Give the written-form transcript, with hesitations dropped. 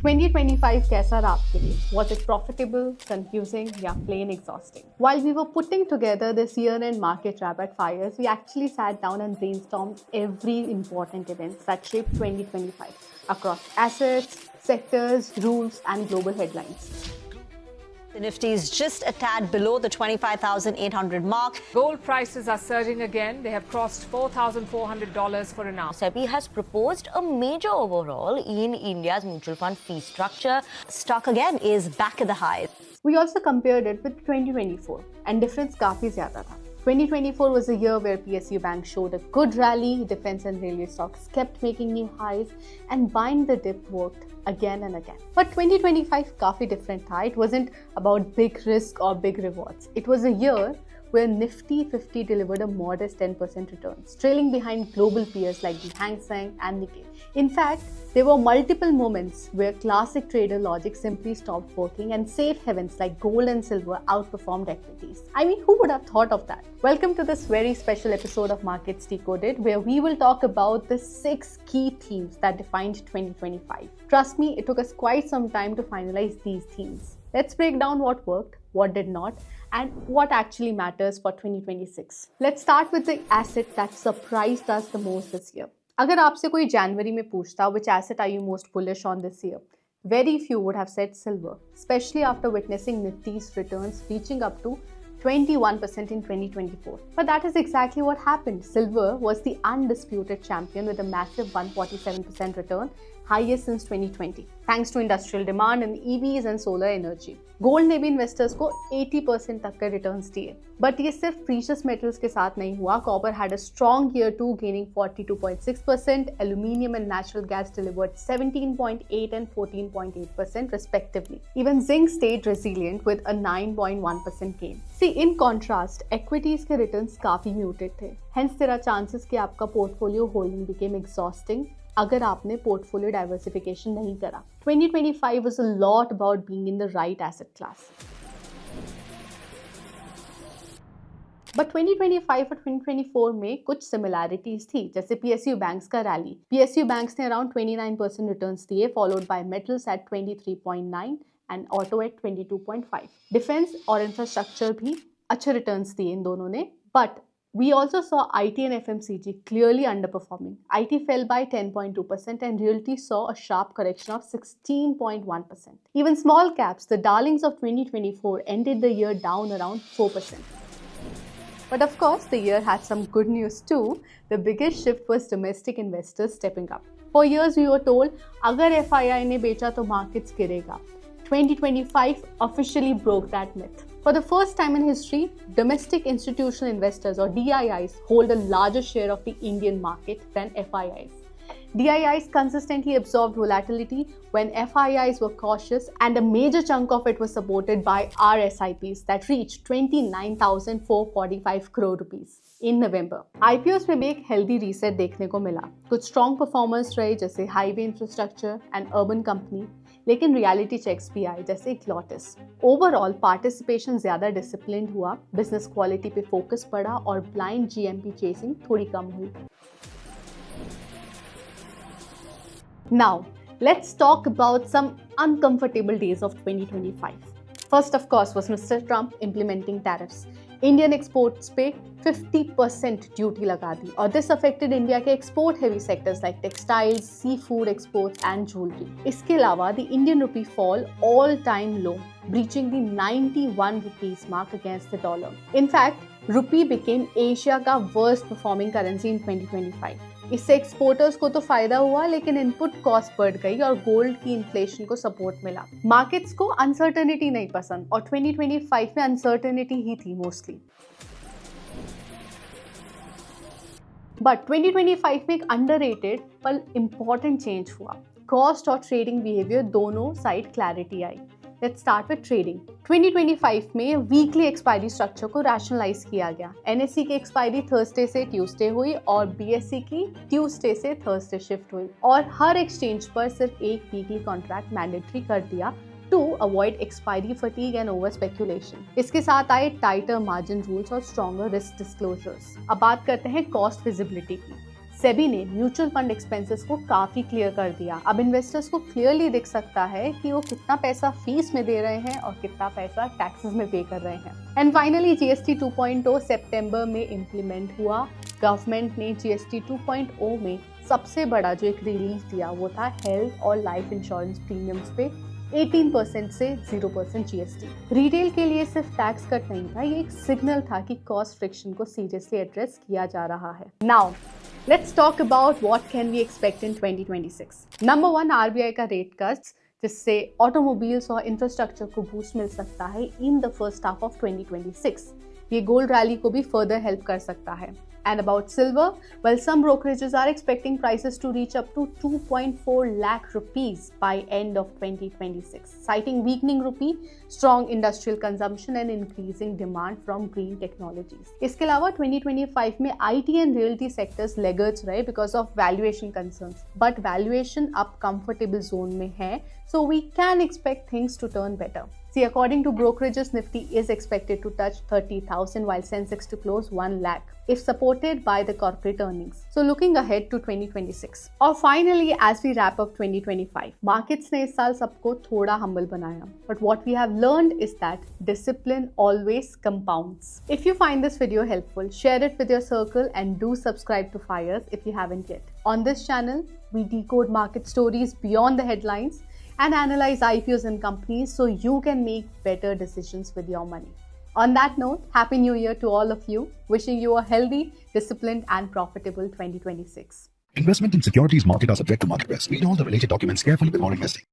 2025 कैसा रहा आपके लिए? Was it profitable, confusing, या plain exhausting? While we were putting together this year-end market rapid fires, we actually sat down and brainstormed every important event that shaped 2025 across assets, sectors, rules, and global headlines. The Nifty is just a tad below the 25,800 mark. Gold prices are surging again. They have crossed $4,400 for an ounce. SEBI has proposed a major overhaul in India's mutual fund fee structure. Stock again is back at the highs. We also compared it with 2024 and difference काफी ज़्यादा था. 2024 was a year where PSU Bank showed a good rally, defense and railway stocks kept making new highs, and buying the dip worked again and again. But 2025 काफी different था. It wasn't about big risk or big rewards. It was a year where Nifty 50 delivered a modest 10% returns, trailing behind global peers like the Hang Seng and Nikkei. In fact, there were multiple moments where classic trader logic simply stopped working and safe havens like gold and silver outperformed equities. I mean, who would have thought of that? Welcome to this very special episode of Markets Decoded, where we will talk about the 6 key themes that defined 2025. Trust me, it took us quite some time to finalize these themes. Let's break down what worked, what did not, and what actually matters for 2026. Let's start with the asset that surprised us the most this year. अगर आपसे कोई जनवरी में पूछता which asset are you most bullish on this year, very few would have said silver, especially after witnessing Nifty's returns reaching up to 21% in 2024. But that is exactly what happened. Silver was the undisputed champion with a massive 147% return, highest since 2020, thanks to industrial demand in EVs and solar energy. Gold ने भी investors को 80% तक के returns दिए. But ये सिर्फ precious metals के साथ नहीं हुआ. Copper had a strong year 2, gaining 42.6%. Aluminium and natural gas delivered 17.8 and 14.8% respectively. Even zinc stayed resilient with a 9.1% gain. See, in contrast, equities के रिटर्न्स काफी म्यूटेड थे. Hence, there are chances कि आपका portfolio holding became exhausting अगर आपने portfolio diversification नहीं करा. 2025 was a lot about being in the right asset class. But 2025 और 2024 में कुछ similarities थी, जैसे PSU banks का रैली. PSU banks ने around 29% returns दिए, followed by metals at 23.9 and auto at 22.5. Defense और infrastructure भी अच्छे returns दिए इन दोनों ने, but we also saw IT and FMCG clearly underperforming. IT fell by 10.2% and realty saw a sharp correction of 16.1%. Even small caps, the darlings of 2024, ended the year down around 4%. But of course, the year had some good news too. The biggest shift was domestic investors stepping up. For years, we were told, अगर FII ने बेचा तो markets गिरेगा. 2025 officially broke that myth. For the first time in history, domestic institutional investors or DIIs hold a larger share of the Indian market than FIIs. DIIs consistently absorbed volatility when FIIs were cautious, and a major chunk of it was supported by RSIPs that reached 29,445 crore rupees in November. IPOs में भी एक healthy reset देखने को मिला. कुछ strong performers रहे जैसे highway infrastructure and urban company, लेकिन रियलिटी चेक्स भी आए जैसे ग्लॉटिस. ओवरऑल पार्टिसिपेशन ज्यादा डिसिप्लिन हुआ, बिजनेस क्वालिटी पे फोकस पड़ा और ब्लाइंड जीएमपी चेसिंग थोड़ी कम हुई. Now let's talk about some uncomfortable days of 2025. First of course was mister Trump implementing tariffs. Indian exports पे 50% ड्यूटी लगा दी, और दिस अफेक्टेड इंडिया के export heavy sectors like textiles, sea food exports and jewellery. इसके अलावा the Indian rupee fall all time low, breaching the 91 rupees mark against the dollar. In fact, rupee became Asia का worst performing currency in 2025. इससे exporters को तो फायदा हुआ, लेकिन input cost बढ़ गई और गोल्ड की इन्फ्लेशन को सपोर्ट मिला. मार्केट्स को अनसर्टेनिटी नहीं पसंद, और 2025 में अनसर्टेनिटी ही थी मोस्टली. बट 2025 में एक अंडररेटेड पर इंपॉर्टेंट चेंज हुआ. कॉस्ट और ट्रेडिंग बिहेवियर दोनों side clarity I. Let's start with trading. 2025 में वीकली एक्सपायरी स्ट्रक्चर को रैशनलाइज किया गया. एनएससी की एक्सपायरी थर्सडे से ट्यूसडे हुई और बीएससी की ट्यूसडे से थर्सडे शिफ्ट हुई, और हर एक्सचेंज पर सिर्फ एक वीकली कॉन्ट्रैक्ट मैंडेटरी कर दिया to avoid expiry fatigue and over speculation. इसके साथ आए टाइटर मार्जिन रूल्स और स्ट्रॉन्गर रिस्क डिस्क्लोजर्स. अब बात करते हैं कॉस्ट विजिबिलिटी की. सेबी ने म्यूचुअल फंड एक्सपेंसेस को काफी क्लियर कर दिया। अब इन्वेस्टर्स को क्लियरली दिख सकता है कि वो कितना पैसा फीस में दे रहे हैं और कितना पैसा टैक्सेस में पे कर रहे हैं। एंड फाइनली जीएसटी 2.0 सितंबर में इम्प्लीमेंट हुआ। गवर्नमेंट ने जीएसटी 2.0 में सबसे बड़ा जो एक रिलीफ दिया वो था हेल्थ और लाइफ इंश्योरेंस प्रीमियम्स पे 18% से 0% जीएसटी। रिटेल के लिए सिर्फ टैक्स कट नहीं था, ये एक सिग्नल था कि कॉस्ट फ्रिक्शन को सीरियसली एड्रेस किया जा रहा है। Now let's talk about what can we expect in 2026। Number 1, RBI का रेट कट्स, जिससे ऑटोमोबाइल्स और इंफ्रास्ट्रक्चर को बूस्ट मिल सकता है in the first half of 2026। ये गोल्ड रैली को भी फर्दर हेल्प कर सकता है। And about silver, well, some brokerages are expecting prices to reach up to 2.4 lakh rupees by end of 2026, citing weakening rupee, strong industrial consumption and increasing demand from green technologies. इसके अलावा 2025 में IT and realty sectors laggards रहे because of valuation concerns, but valuation up comfortable zone में है, so we can expect things to turn better. See, according to brokerages, Nifty is expected to touch 30,000 while Sensex to close 1 lakh if supported by the corporate earnings. So looking ahead to 2026. और finally, as we wrap up 2025, markets ने इस साल सबको थोड़ा humble बनाया. But what we have learned is that discipline always compounds. If you find this video helpful, share it with your circle and do subscribe to FIRES if you haven't yet. On this channel, we decode market stories beyond the headlines and analyze IPOs and companies so you can make better decisions with your money. On that note, Happy New Year to all of you. Wishing you a healthy, disciplined and profitable 2026. Investment in securities market are subject to market risk. Read all the related documents carefully before investing.